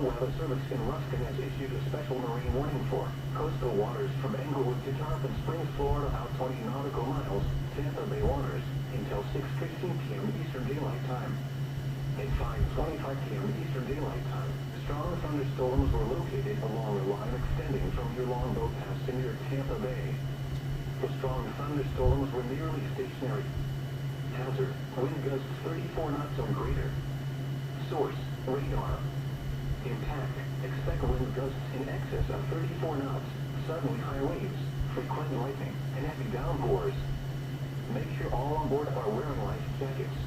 Weather Service in Ruskin has issued a special marine warning for coastal waters from Englewood to Tarpon Springs, Florida, out 20 nautical miles, Tampa Bay waters, until 6:15 p.m. Eastern Daylight Time. At 5:25 p.m. Eastern Daylight Time, strong thunderstorms were located along a line extending from your longboat pass to near Tampa Bay. The strong thunderstorms were nearly stationary. Hazard, wind gusts 34 knots or greater. Source, radar. Impact, expect wind gusts in excess of 34 knots, suddenly high waves, frequent lightning, and heavy downpours. Make sure all on board are wearing life jackets.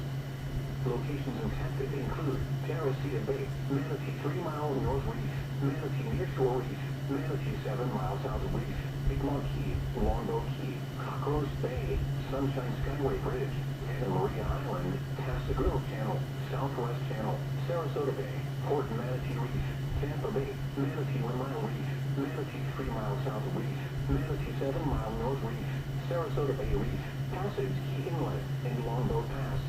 Locations impacted include Teresita Bay, Manatee 3 Mile North Reef, Manatee Nearshore Reef, Manatee 7 Mile South Reef, Bigmont Key, Longboat Key, Cockroach Bay, Sunshine Skyway Bridge, Santa Maria Island, Casa Grille Channel, Southwest Channel, Sarasota Bay, Port Manatee Reef, Tampa Bay, Manatee 1 Mile Reef, Manatee 3 Mile South Reef, Manatee 7 Mile North Reef, Sarasota Bay Reef, Passage Key Inlet, and Longboat Pass.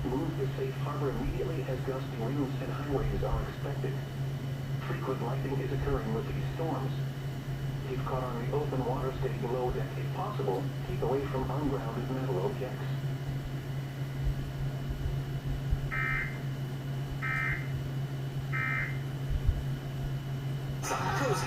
Move to safe harbor immediately as gusty winds and high waves are expected. Frequent lightning is occurring with these storms. Keep caught on the open water, stay below deck if possible. Keep away from ungrounded metal objects. Cozy.